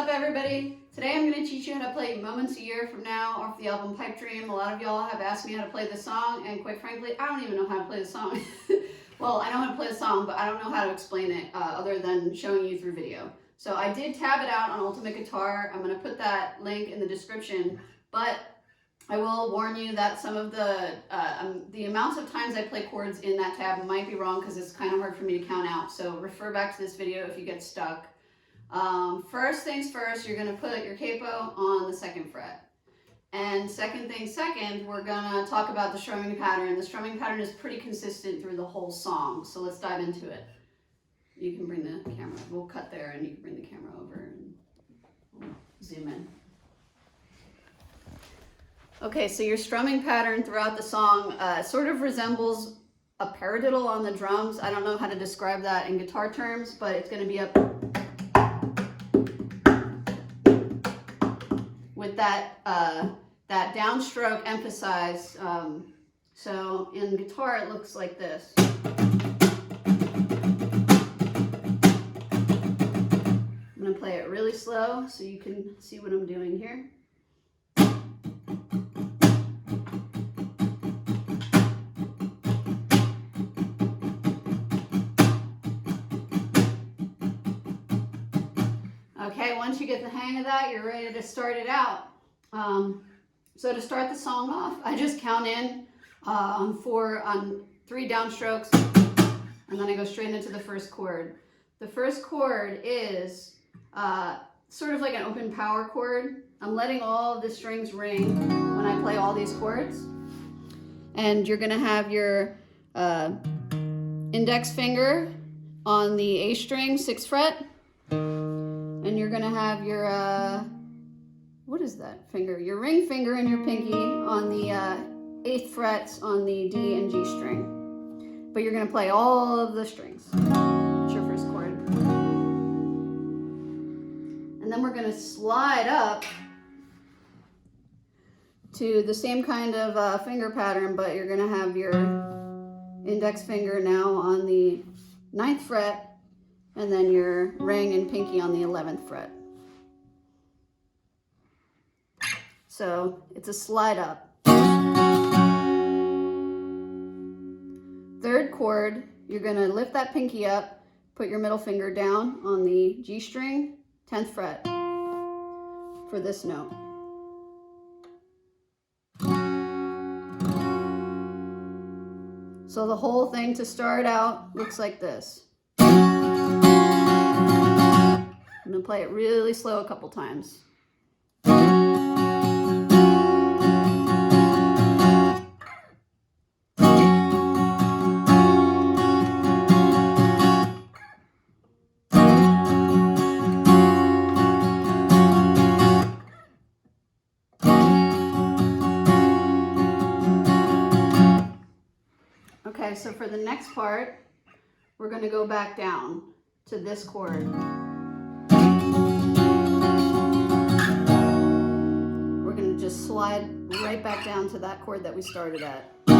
up, everybody? Today I'm going to teach you how to play Moments a Year from Now off the album Pipe Dream. A lot of y'all have asked me how to play the song, and quite frankly, I don't even know how to play the song. Well, I know how to play the song, but I don't know how to explain it other than showing you through video. So I did tab it out on Ultimate Guitar. I'm going to put that link in the description, but I will warn you that some of the amounts of times I play chords in that tab might be wrong because it's kind of hard for me to count out. So refer back to this video if you get stuck. First things first, you're going to put your capo on the 2nd fret. And second thing second, we're going to talk about the strumming pattern. The strumming pattern is pretty consistent through the whole song, so let's dive into it. You can bring the camera, we'll cut there and you can bring the camera over and we'll zoom in. Okay, so your strumming pattern throughout the song sort of resembles a paradiddle on the drums. I don't know how to describe that in guitar terms, but it's going to be up with that that downstroke emphasized. So in guitar it looks like this. I'm going to play it really slow so you can see what I'm doing here. Okay, once you get the hang of that, you're ready to start it out. So to start the song off, I just count in on 3 downstrokes, and then I go straight into the first chord. The first chord is sort of like an open power chord. I'm letting all of the strings ring when I play all these chords. And you're gonna have your index finger on the A string, 6th fret. And you're gonna have your, what is that finger? Your ring finger and your pinky on the 8th frets on the D and G string. But you're gonna play all of the strings. That's your first chord. And then we're gonna slide up to the same kind of finger pattern, but you're gonna have your index finger now on the 9th fret, and then your ring and pinky on the 11th fret. So it's a slide up. 3rd chord, you're gonna lift that pinky up, put your middle finger down on the G string, 10th fret for this note. So the whole thing to start out looks like this. I'm going to play it really slow a couple times. Okay, so for the next part, we're going to go back down to this chord. Just slide right back down to that chord that we started at. And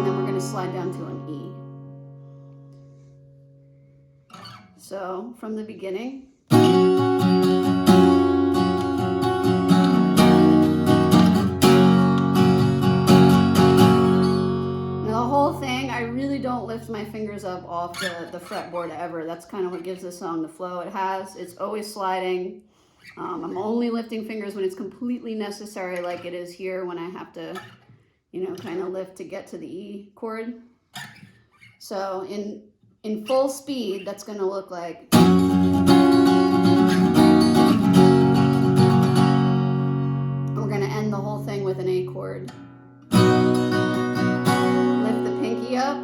then we're going to slide down to an E. So from the beginning. I really don't lift my fingers up off the fretboard ever. That's kind of what gives the song the flow it has. It's always sliding. I'm only lifting fingers when it's completely necessary, like it is here when I have to, you know, kind of lift to get to the E chord. So in full speed, that's going to look like. We're going to end the whole thing with an A chord. Up.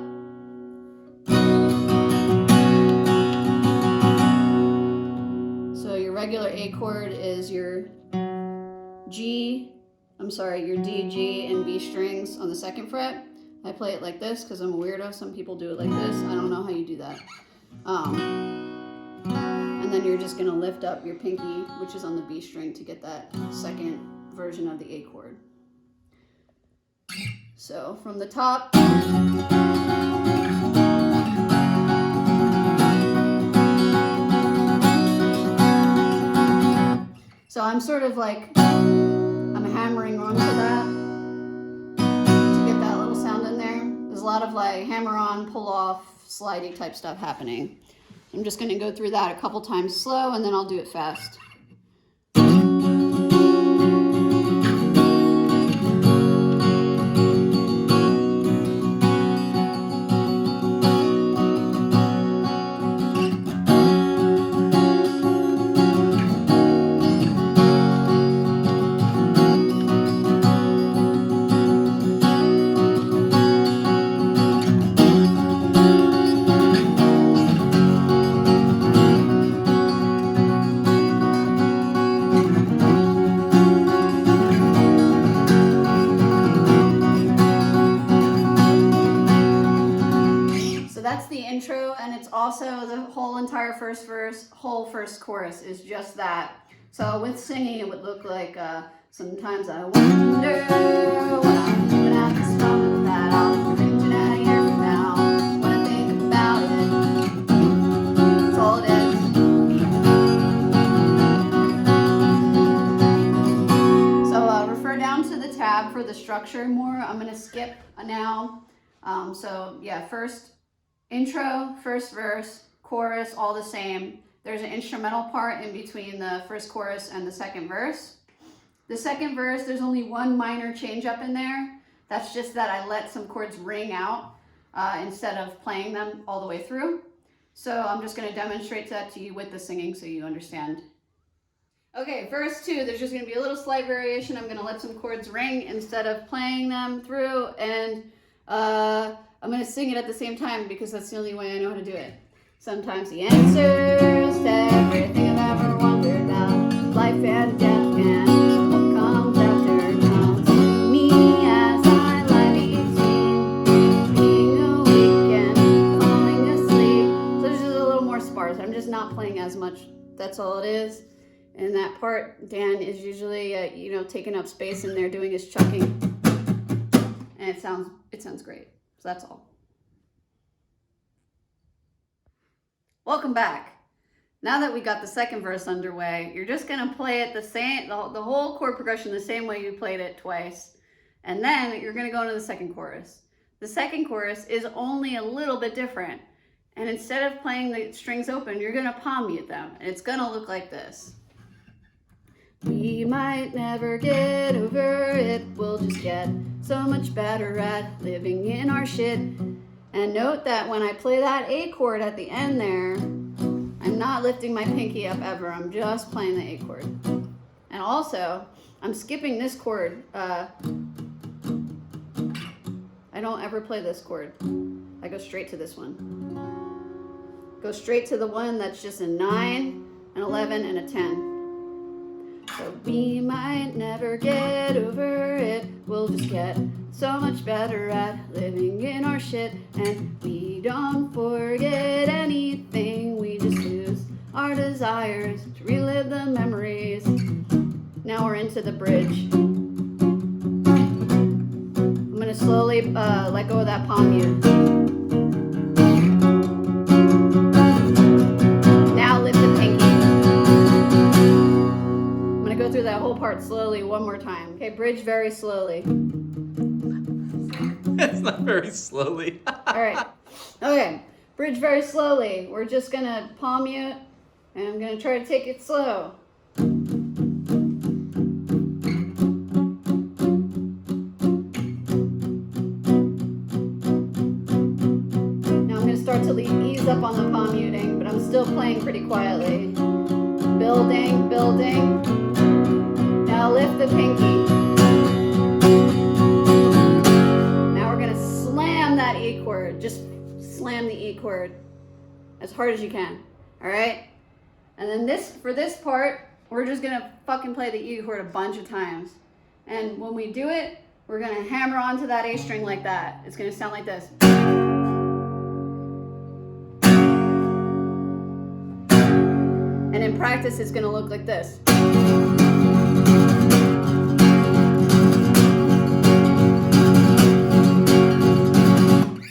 So your regular A chord is your your D, G, and B strings on the 2nd fret. I play it like this because I'm a weirdo. Some people do it like this. I don't know how you do that. And then you're just going to lift up your pinky, which is on the B string, to get that 2nd version of the A chord. So from the top, I'm sort of like, I'm hammering onto that to get that little sound in there. There's a lot of like hammer on, pull off, slidey type stuff happening. I'm just going to go through that a couple times slow, and then I'll do it fast. That's the intro, and it's also the whole entire first verse, whole first chorus is just that. So with singing, it would look like, sometimes I wonder when I'm looking at the stomach that I'll be cringing at a year from now. When I think about it, that's all it is. So refer down to the tab for the structure more. I'm going to skip now. So yeah, first intro, first verse, chorus, all the same. There's an instrumental part in between the first chorus and the second verse. The second verse, there's only one minor change up in there. That's just that I let some chords ring out instead of playing them all the way through. So I'm just going to demonstrate that to you with the singing so you understand. Okay, verse 2, there's just going to be a little slight variation. I'm going to let some chords ring instead of playing them through, and I'm going to sing it at the same time because that's the only way I know how to do it. Sometimes the answers to everything I've ever wondered about, life and death and what comes after, comes to me as I lie between being awake and falling asleep. So there's just a little more sparse. I'm just not playing as much. That's all it is. And that part, Dan is usually, taking up space in there doing his chucking. And it sounds great. So that's all. Welcome back. Now that we got the second verse underway, you're just going to play it the whole chord progression the same way you played it twice. And then you're going to go into the second chorus. The second chorus is only a little bit different. And instead of playing the strings open, you're going to palm mute them. And it's going to look like this. We might never get over it, we'll just get so much better at living in our shit. And note that when I play that A chord at the end there, I'm not lifting my pinky up ever, I'm just playing the A chord. And also, I'm skipping this chord. I don't ever play this chord. I go straight to this one. Go straight to the one that's just a 9, an 11, and a 10. So we might never get over it, we'll just get so much better at living in our shit. And we don't forget anything, we just lose our desires to relive the memories. Now we're into the bridge. I'm gonna slowly let go of that palm mute. Now lift the pinky. Go through that whole part slowly one more time. Okay, bridge very slowly. It's not very slowly. All right. Okay, bridge very slowly. We're just gonna palm mute, and I'm gonna try to take it slow. Now I'm gonna start to ease up on the palm muting, but I'm still playing pretty quietly. Building, building. Now lift the pinky. Now we're gonna slam that E chord. Just slam the E chord as hard as you can. All right? And then for this part, we're just gonna fucking play the E chord a bunch of times. And when we do it, we're gonna hammer onto that A string like that. It's gonna sound like this. And in practice, it's gonna look like this.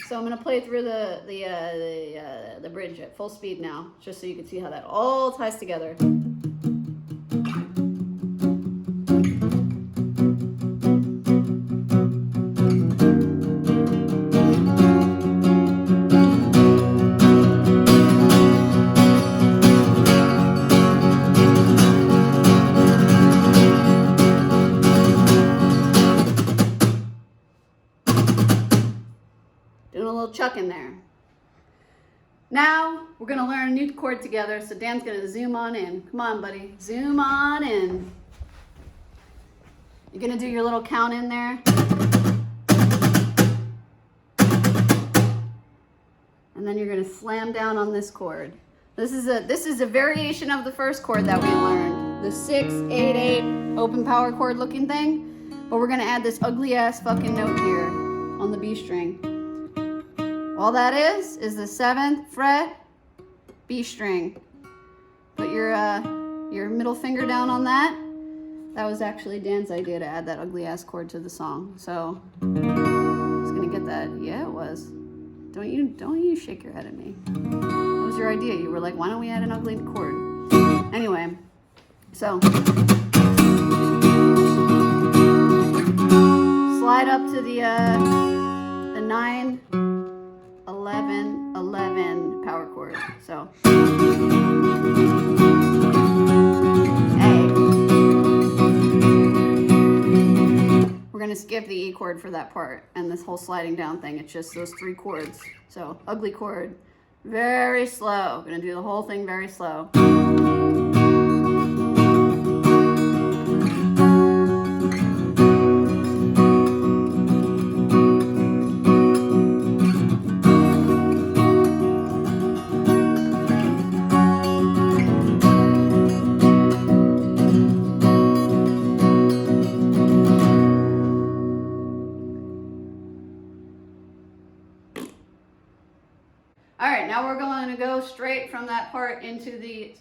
So I'm gonna play through the bridge at full speed now, just so you can see how that all ties together. Now we're gonna learn a new chord together, so Dan's gonna zoom on in. Come on, buddy, zoom on in. You're gonna do your little count in there. And then you're gonna slam down on this chord. This is a variation of the first chord that we learned. The 6-8-8 open power chord looking thing. But we're gonna add this ugly ass fucking note here on the B string. All that is the 7th fret B string. Put your middle finger down on that. That was actually Dan's idea to add that ugly ass chord to the song. So I was gonna get that. Yeah, it was. Don't you shake your head at me. That was your idea. You were like, why don't we add an ugly chord? Anyway, so slide up to the 9, 11, 11 power chord. So we're gonna skip the E chord for that part and this whole sliding down thing. It's just those 3 chords. So ugly chord, very slow. Gonna do the whole thing very slow. All right, now we're going to go straight from that part into the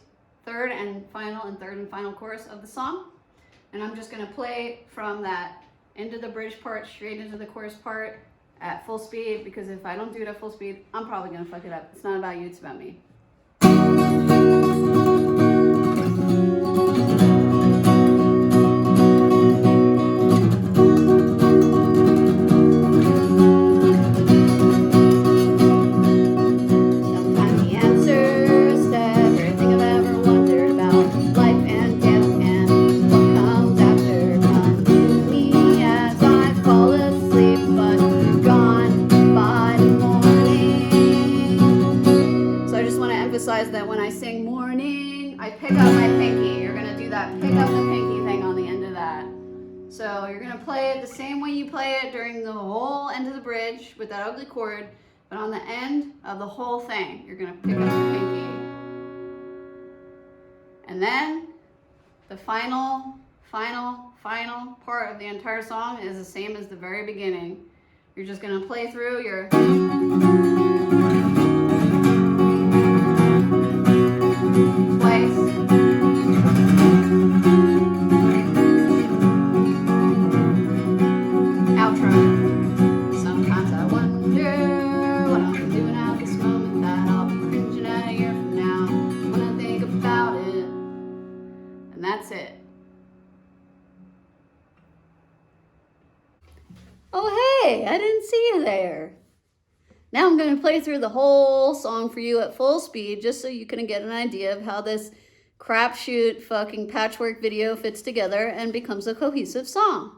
third and final chorus of the song. And I'm just going to play from that into the bridge part straight into the chorus part at full speed, because if I don't do it at full speed, I'm probably going to fuck it up. It's not about you, it's about me. That when I sing morning, I pick up my pinky. You're gonna do that pick up the pinky thing on the end of that. So you're gonna play it the same way you play it during the whole end of the bridge with that ugly chord, but on the end of the whole thing, you're gonna pick up your pinky. And then the final part of the entire song is the same as the very beginning. You're just gonna play through your twice. Outro. Sometimes I wonder what I'm doing at this moment, that I'll be cringing at a year from now when I think about it. And that's it. Oh hey, I didn't see you there. Now I'm going to play through the whole song for you at full speed, just so you can get an idea of how this crapshoot fucking patchwork video fits together and becomes a cohesive song.